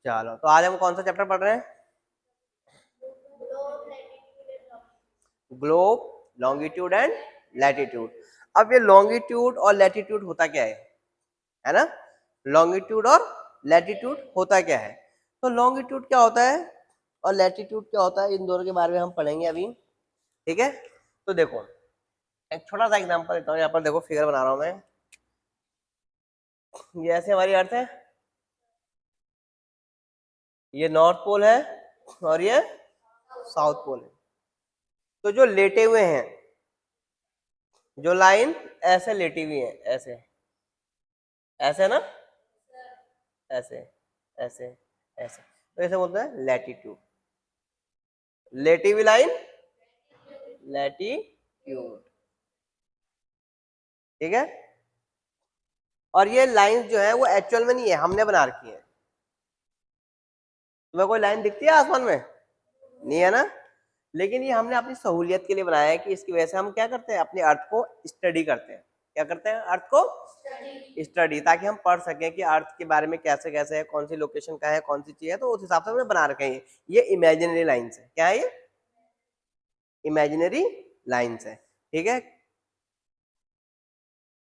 चलो तो आज हम कौन सा चैप्टर पढ़ रहे हैं? Globe, longitude and latitude. अब ये लॉन्गिट्यूड और लैटिट्यूड होता क्या है ना? लॉन्गिट्यूड और लैटिट्यूड होता क्या है? तो लॉन्गिट्यूड क्या होता है और लैटिट्यूड क्या होता है, इन दोनों के बारे में हम पढ़ेंगे अभी। ठीक है, तो देखो एक छोटा सा एग्जांपल देता हूँ। यहाँ पर देखो फिगर बना रहा हूँ मैं। ये ऐसे हमारी अर्थ है, ये नॉर्थ पोल है और ये साउथ पोल है। तो जो लेटे हुए हैं, जो लाइन ऐसे लेटी हुई है, ऐसे ऐसे ना, ऐसे ऐसे ऐसे, तो ऐसे बोलते हैं लैटिट्यूड। लेटी हुई लाइन लैटिट्यूड। ठीक है, और ये लाइंस जो है वो एक्चुअल में नहीं है, हमने बना रखी है। तुम्हें कोई लाइन दिखती है आसमान में? नहीं है ना, लेकिन ये हमने अपनी सहूलियत के लिए बनाया है कि इसकी वजह से हम क्या करते हैं, अपने अर्थ को स्टडी करते हैं। क्या करते हैं? अर्थ को स्टडी, ताकि हम पढ़ सकें कि अर्थ के बारे में कैसे कैसे है, कौन सी लोकेशन का है, कौन सी चीज है। तो उस हिसाब से हमने बना रखे हैं। ये इमेजिनरी लाइन्स है। क्या है ये? इमेजिनरी लाइन्स है। ठीक है,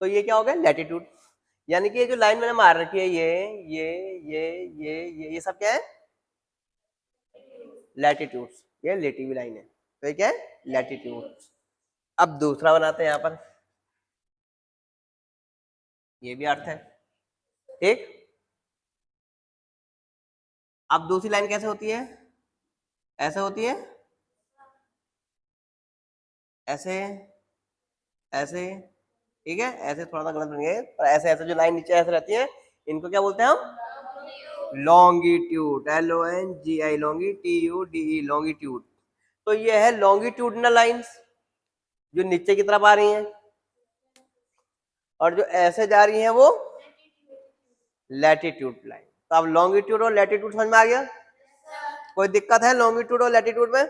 तो ये क्या हो गया? लैटिट्यूड। यानी कि ये जो लाइन मैंने मार रखी है, ये सब क्या है? लैटिट्यूड्स। ये लेटी हुई लाइन है, तो ये क्या है? लैटिट्यूड। अब दूसरा बनाते हैं यहाँ पर, ये भी अर्थ है। ठीक, अब दूसरी लाइन कैसे होती है? ऐसे होती है, ऐसे ऐसे। ठीक है, ऐसे थोड़ा सा गलत बन गए, पर ऐसे ऐसे जो लाइन नीचे ऐसे रहती है, इनको क्या बोलते हैं हम? लॉन्गिट्यूड। LONGI, longitude, longitude. तो ये है लॉन्गिट्यूडनल लाइंस जो नीचे की तरफ आ रही हैं, और जो ऐसे जा रही हैं वो लैटिट्यूड लाइन। तो अब लॉन्गिट्यूड और लैटिट्यूड समझ में आ गया? कोई दिक्कत है लॉन्गिट्यूड और लैटिट्यूड में?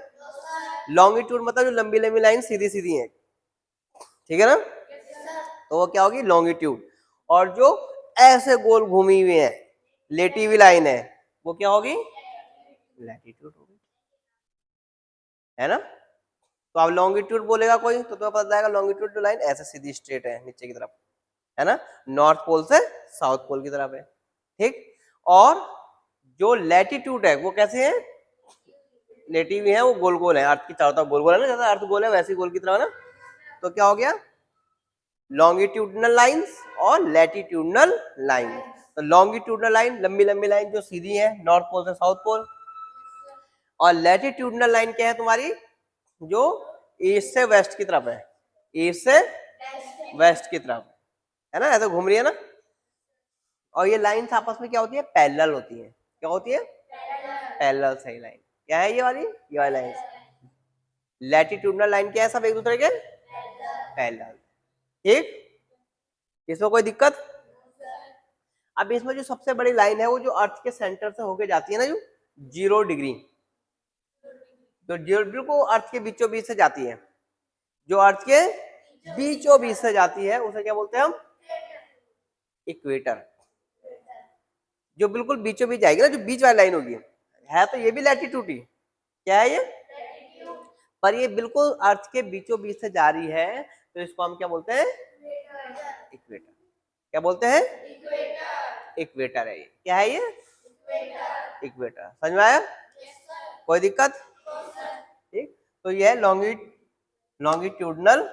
लॉन्गिट्यूड मतलब जो लंबी लंबी लाइन सीधी सीधी है, ठीक है ना, तो वो क्या होगी? लॉन्गिट्यूड। और जो ऐसे गोल घूमी हुई है, लेटी हुई लाइन है, वो क्या होगी? लैटिट्यूड होगी, है ना। तो अब लॉन्गिट्यूड बोलेगा कोई तो तुम्हें पता जाएगा लॉन्गिट्यूड लाइन ऐसे सीधी स्ट्रेट है नीचे की तरफ, है ना, नॉर्थ पोल से साउथ पोल की तरफ है। ठीक, और जो लैटिट्यूड है वो कैसे है? लेटी हुई है, वो गोल गोल है, अर्थ की चारों तरफ गोल गोल है ना, जैसा अर्थ गोल है वैसे गोल की तरह ना। तो क्या हो गया? लॉन्गिट्यूडनल लाइंस और लैटिट्यूडनल लाइन। तो लॉन्गिट्यूडनल लाइन लंबी लंबी लाइन जो सीधी है नॉर्थ पोल से साउथ पोल, और लैटिट्यूडनल लाइन क्या है तुम्हारी? जो ईस्ट से वेस्ट की तरफ है, ईस्ट से वेस्ट की तरफ, है ना, ऐसे घूम रही है ना। और ये लाइंस आपस में क्या होती है? पैरेलल होती है। क्या होती है? पैरेलल सही लाइन। क्या है ये वाली? ये वाली लाइन। लैटिट्यूडनल लाइन क्या है? सब एक दूसरे के पैरेलल। ठीक, इसमें कोई दिक्कत? अब इसमें जो सबसे बड़ी लाइन है वो जो अर्थ के सेंटर से होके जाती है ना, जो 0 डिग्री, जो बिल्कुल अर्थ के बीचों बीच से जाती है, जो अर्थ के बीचों बीच से जाती है, उसे क्या बोलते हैं हम? इक्वेटर। जो बिल्कुल बीचों बीच जाएगी ना, जो बीच वाली लाइन होगी, है तो ये भी लैटिट्यूड ही। क्या है ये? पर ये बिल्कुल अर्थ के बीचों बीच से जा रही है, तो इसको हम क्या बोलते हैं? इक्वेटर। क्या बोलते हैं? इक्वेटर है ये। क्या है ये? इक्वेटर। समझ में आया? कोई दिक्कत? ठीक, तो ये है लॉन्गिट्यूडनल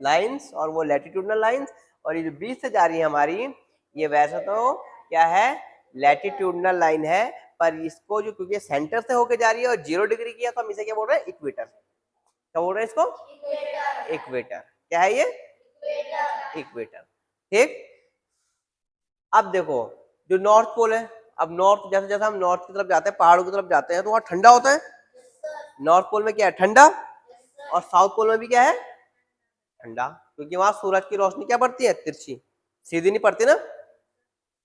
लाइंस और वो लैटिट्यूडनल लाइंस। और ये जो बीच से जा रही है हमारी, ये वैसे तो क्या है? लैटिट्यूडनल लाइन है, पर इसको जो क्योंकि सेंटर से होके जा रही है और 0 डिग्री की है, तो हम इसे क्या बोल रहे हैं? इक्वेटर। क्या बोल रहे हैं इसको? इक्वेटर। क्या है ये? इक्वेटर। ठीक, अब देखो जो नॉर्थ पोल है, अब नॉर्थ, जैसे जैसे हम नॉर्थ की तरफ जाते हैं, पहाड़ों की तरफ जाते हैं, तो वहां ठंडा होता है। नॉर्थ पोल में क्या है? ठंडा। और साउथ पोल में भी क्या है? ठंडा, क्योंकि वहां सूरज की रोशनी क्या पड़ती है? तिरछी, सीधी नहीं पड़ती ना।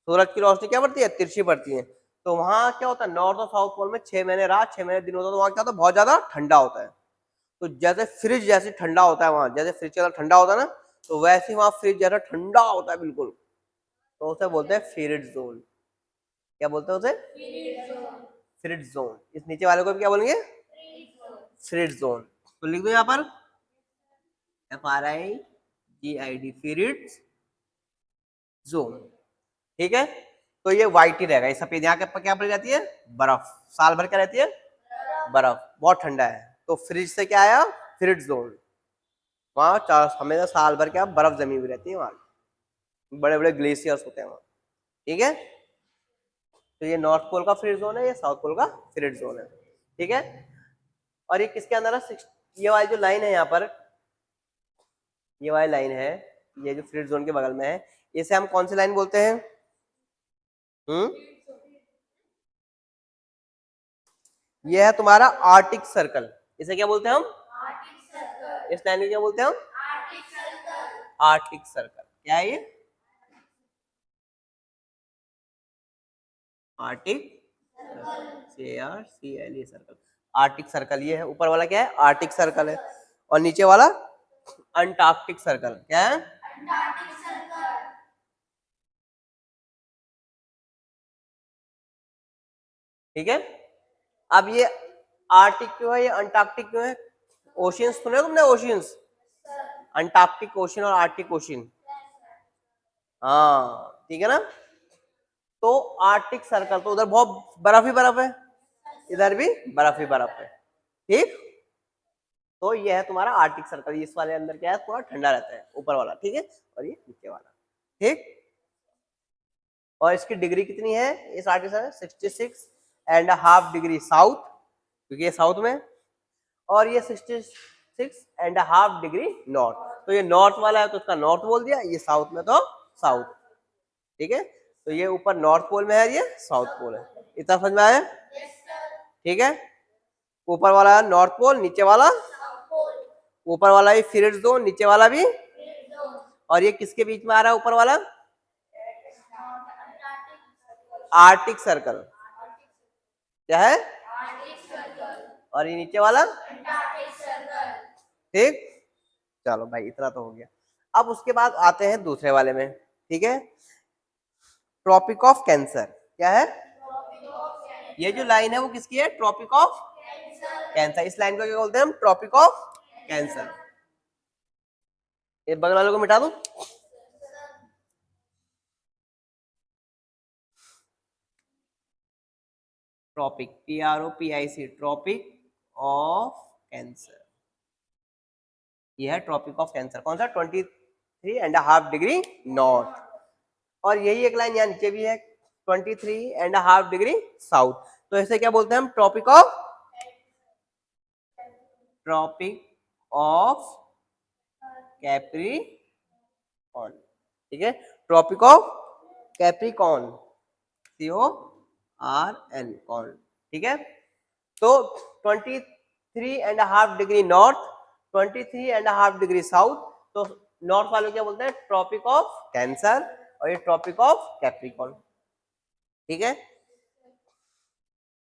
सूरज की रोशनी क्या पड़ती है? तिरछी पड़ती है। तो वहां क्या होता है? नॉर्थ और साउथ पोल में 6 महीने रात 6 महीने दिन होता है, तो वहां क्या होता है? बहुत ज्यादा ठंडा होता है। तो जैसे फ्रिज जैसे ठंडा होता है वहां, जैसे फ्रिज का ठंडा होता है ना, तो वैसे ही वहां फ्रिज जैसा ठंडा होता है बिल्कुल। तो उसे बोलते हैं फ्रीड जोन। क्या बोलते हैं उसे? Fridge zone. इस नीचे वाले को भी क्या बोलेंगे? Fridge zone. तो लिख दो यहाँ पर FRIGID, फ्रिज जोन। ठीक है, तो ये व्हाइट ही रहेगा, ये सफेद। यहाँ के क्या पड़ जाती है? बर्फ। साल भर क्या रहती है? बर्फ। बहुत ठंडा है, तो फ्रिज से क्या आया? Fridge zone. वहाँ हमेशा साल भर क्या बर्फ जमी हुई रहती है, वहाँ बड़े बड़े ग्लेशियर्स होते हैं वहाँ। ठीक है, तो ये नॉर्थ पोल का फ्रिज जोन है, ये साउथ पोल का फ्रिज जोन है। ठीक है, और ये किसके अंदर है? ये वाली जो लाइन है यहाँ पर, ये वाली लाइन है, ये जो फ्रिज जोन के बगल में है, इसे हम कौन सी लाइन बोलते हैं? ये है तुम्हारा आर्टिक सर्कल। इसे क्या बोलते हैं हम? इस लाइन को क्या बोलते हैं हम? Arctic circle. क्या है ये? Arctic CARCLE circle, Arctic circle. ये है ऊपर वाला, क्या है? आर्टिक सर्कल है। और नीचे वाला अंटार्कटिक सर्कल। क्या है? ठीक है, अब ये आर्टिक क्यों है, ये अंटार्कटिक क्यों है? ओशियंस सुने तुमने? ओशियंस, अंटार्कटिक ओशन और आर्टिक ओशन। हाँ ठीक है ना, तो आर्टिक सर्कल, तो उधर बहुत बर्फ ही बर्फ है, इधर भी बर्फ ही बर्फ है। ठीक, तो ये है तुम्हारा आर्टिक सर्कल। इस वाले अंदर क्या है? थोड़ा ठंडा रहता है, ऊपर वाला। ठीक है, और ये नीचे वाला। ठीक, और इसकी डिग्री कितनी है इस आर्टिक सर्कल? 66.5 डिग्री साउथ, क्योंकि ये साउथ में, और ये 66.5 डिग्री नॉर्थ। तो ये नॉर्थ वाला है तो उसका नॉर्थ बोल दिया, ये साउथ में तो साउथ। ठीक है, तो ये ऊपर नॉर्थ पोल में है, ये साउथ पोल है। इतना समझ में आया? ठीक है, ऊपर वाला नॉर्थ पोल, नीचे वाला, ऊपर वाला भी फ्रिज जोन, नीचे वाला भी। और ये किसके बीच में आ रहा है ऊपर वाला? Arctic circle. क्या है? और ये नीचे वाला? ठीक, चलो भाई इतना तो हो गया। अब उसके बाद आते हैं दूसरे वाले में। ठीक है, ट्रॉपिक ऑफ कैंसर। क्या है? ये जो लाइन है वो किसकी है? Tropic of cancer. इस लाइन को क्या बोलते हैं हम? Tropic of cancer. ये बगल वाले को मिटा दो। Tropic, TROPIC, tropic of cancer. ये है ट्रॉपिक ऑफ कैंसर। कौन सा? 23.5 डिग्री नॉर्थ। और यही एक लाइन यहाँ नीचे भी है, 23.5 डिग्री साउथ। तो इसे क्या बोलते हैं हम? Tropic of capricorn. ठीक है, tropic of capricorn, CORN, corn. ठीक है, तो 23.5 डिग्री नॉर्थ, 23.5 डिग्री साउथ। तो नॉर्थ वाले क्या बोलते हैं? ट्रॉपिक ऑफ कैंसर, और ये ट्रॉपिक ऑफ कैप्रिकॉर्न। ठीक है,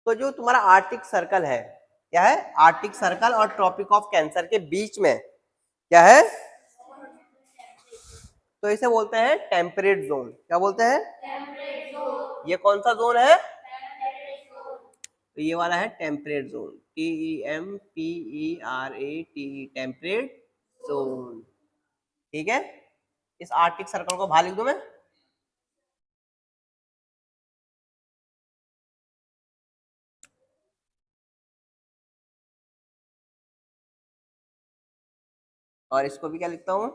तो जो तुम्हारा आर्टिक सर्कल है, क्या है? आर्टिक सर्कल और ट्रॉपिक ऑफ कैंसर के बीच में क्या है? तो इसे बोलते हैं टेम्परेट जोन। क्या बोलते हैं? ये कौन सा जोन है? तो ये वाला है temperate zone, TEMPERATE, temperate zone. ठीक है, इस आर्टिक सर्कल को बाहर लिख दूं मैं। और इसको भी क्या लिखता हूं?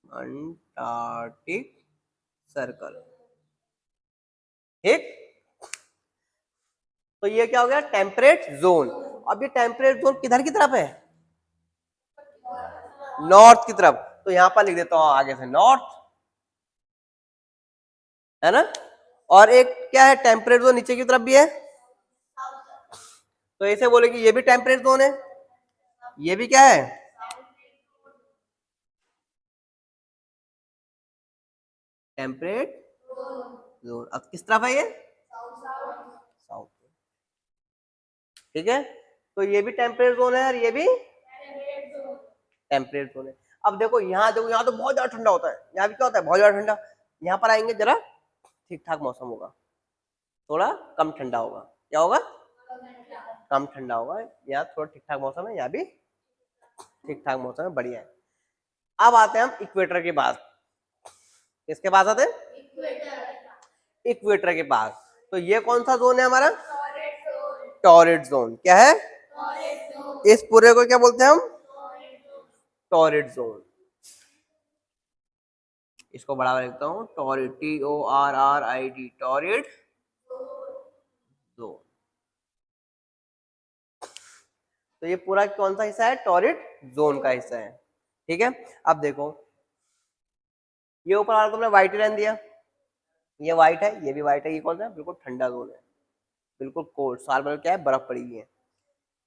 Antarctic circle. ठीक, तो ये क्या हो गया? Temperate zone. अब ये टेम्परेट जोन किधर की तरफ है? नॉर्थ की तरफ। तो यहां पर लिख देता हूं आगे से नॉर्थ, है ना। और एक क्या है? टेम्परेट जोन नीचे की तरफ भी है, तो ऐसे बोले कि ये भी टेम्परेट जोन है। ये भी क्या है? Temperate zone. अब किस तरफ है ये? साउथ। ठीक है, तो ये भी टेम्परेट जोन है और ये भी टेम्परेट जोन है। अब देखो यहाँ तो बहुत ज्यादा ठंडा होता है, यहाँ भी क्या होता है? बहुत ज्यादा ठंडा। यहाँ पर आएंगे जरा, ठीक ठाक मौसम होगा, थोड़ा कम ठंडा होगा। क्या होगा? कम ठंडा होगा। यहाँ थोड़ा ठीक ठाक मौसम है, यहाँ भी ठीक ठाक मौसम है, बढ़िया है। अब आते हैं हम इक्वेटर के पास। किसके पास आते हैं? इक्वेटर के पास। तो ये कौन सा जोन है हमारा? Torrid zone. क्या है? इस पूरे को क्या बोलते हैं हम? Torrid zone. इसको बढ़ावा लिखता हूँ, टॉरिड, TORRID, टॉरिड जोन। तो ये पूरा कौन सा हिस्सा है? टॉरिड जोन का हिस्सा है। ठीक है, अब देखो ये ऊपर वाला तुमने व्हाइट लाइन दिया, ये व्हाइट है, ये भी व्हाइट है। ये कौन सा है? बिल्कुल ठंडा जोन है, बिल्कुल कोल्ड। साल भर क्या है? बर्फ पड़ी हुई है।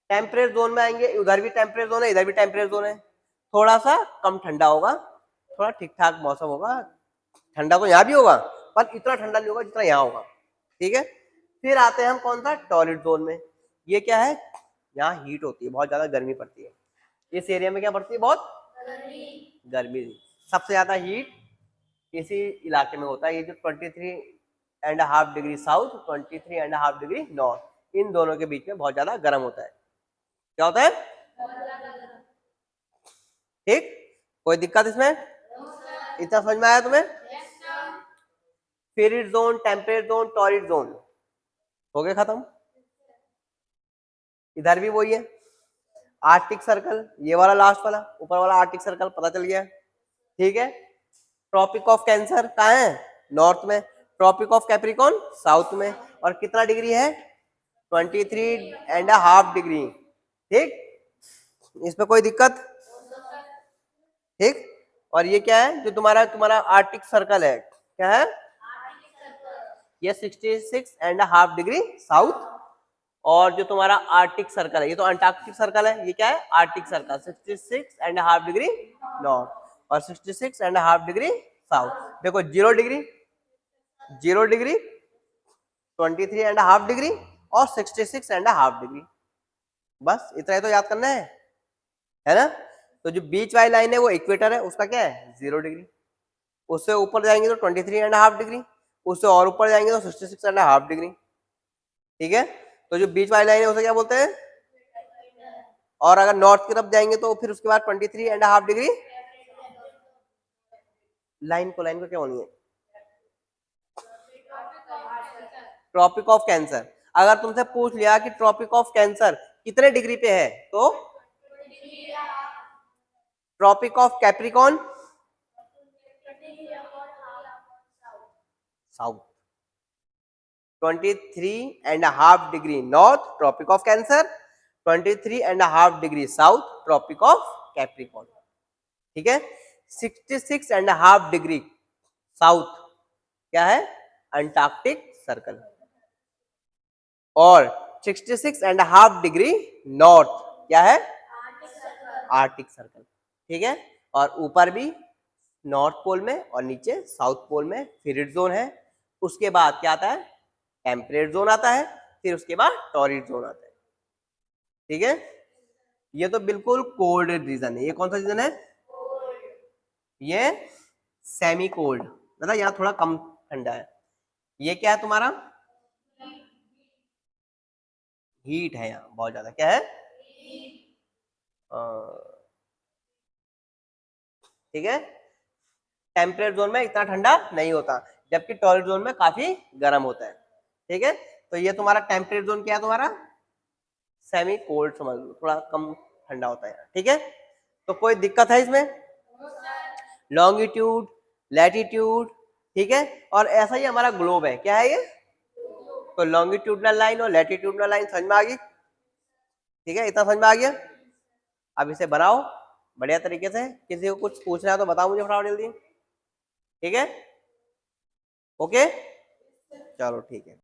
टेम्परेट जोन में आएंगे, उधर भी टेम्परेट जोन है, इधर भी टेम्परेट जोन है। थोड़ा सा कम ठंडा होगा, थोड़ा ठीक ठाक मौसम होगा। ठंडा तो यहाँ भी होगा, पर इतना ठंडा नहीं होगा जितना यहाँ होगा। ठीक है, फिर आते हैं हम कौन सा? टॉरिड जोन में। ये क्या है? यहाँ हीट होती है, बहुत ज्यादा गर्मी पड़ती है। इस एरिया में क्या पड़ती है? बहुत गर्मी। सबसे ज्यादा हीट इसी इलाके में होता है। ये जो 23.5 डिग्री साउथ, 23.5 डिग्री नॉर्थ, इन दोनों के बीच में बहुत ज्यादा गर्म होता है। क्या होता है? ठीक, कोई दिक्कत इसमें? इतना समझ में आया तुम्हें? Frigid zone, temperate zone, torrid zone हो गए खत्म। इधर भी वही है, आर्कटिक सर्कल, ये वाला लास्ट वाला ऊपर वाला आर्कटिक सर्कल पता चल गया। ठीक है, ट्रॉपिक ऑफ कैंसर कहाँ है? नॉर्थ में। ट्रॉपिक ऑफ कैप्रिकॉर्न साउथ में। और कितना डिग्री है? 23.5 डिग्री। ठीक, इसमें कोई दिक्कत? ठीक, और ये क्या है जो तुम्हारा तुम्हारा आर्कटिक सर्कल है? क्या है ये? 66.5 डिग्री साउथ। और जो तुम्हारा आर्कटिक सर्कल है, ये तो अंटार्कटिक सर्कल है, ये क्या है? आर्कटिक सर्कल, 66.5 डिग्री नॉर्थ और 66.5 डिग्री साउथ। देखो 0 डिग्री, 0 डिग्री, 23.5 डिग्री और 66.5 डिग्री। बस इतना ही तो याद करना है ना? तो जो बीच वाली लाइन है वो इक्वेटर है, उसका क्या है? 0 डिग्री। उससे ऊपर जाएंगे तो 23.5 डिग्री, उससे और ऊपर जाएंगे तो 66.5 डिग्री। ठीक है, तो जो बीच वाली लाइन है उसे क्या बोलते हैं? और अगर नॉर्थ की तरफ जाएंगे तो फिर उसके बाद 23.5 डिग्री। लाइन को क्या होनी है? Tropic of cancer. अगर तुमसे पूछ लिया कि ट्रॉपिक ऑफ कैंसर कितने डिग्री पे है, तो tropic of capricorn south, 23.5 degree north tropic of cancer, 23.5 degree south tropic of capricorn. ठीक है, 66.5 डिग्री साउथ क्या है? Antarctic circle. और 66.5 डिग्री नॉर्थ क्या है? Arctic circle. ठीक है, और ऊपर भी नॉर्थ पोल में और नीचे साउथ पोल में फेरिड जोन है। उसके बाद क्या आता है? टेम्परेट जोन आता है, फिर उसके बाद टॉरिड जोन आता है। ठीक है, ये तो बिल्कुल कोल्ड रीजन है। ये कौन सा रीजन है? ये सेमी कोल्ड, मतलब यहाँ थोड़ा कम ठंडा है। ये क्या है तुम्हारा? हीट है यहाँ बहुत ज्यादा। क्या है? ठीक है, टेम्परेट जोन में इतना ठंडा नहीं होता, जबकि टॉरिड जोन में काफी गर्म होता है। ठीक है, तो ये तुम्हारा टेम्परेट जोन क्या है? तुम्हारा सेमी कोल्ड समझ लो, थोड़ा कम ठंडा होता है। ठीक है, तो कोई दिक्कत है इसमें? लॉन्गिट्यूड, लैटिट्यूड, ठीक है, और ऐसा ही हमारा ग्लोब है। क्या है ये? तो लॉन्गिट्यूडनल लाइन और लैटिट्यूडनल लाइन समझ में आ गई? ठीक है, इतना समझ में आ गया? अब इसे बनाओ बढ़िया तरीके से। किसी को कुछ पूछना है तो बताओ मुझे फटाफट जल्दी। ठीक है, ओके, चलो ठीक है।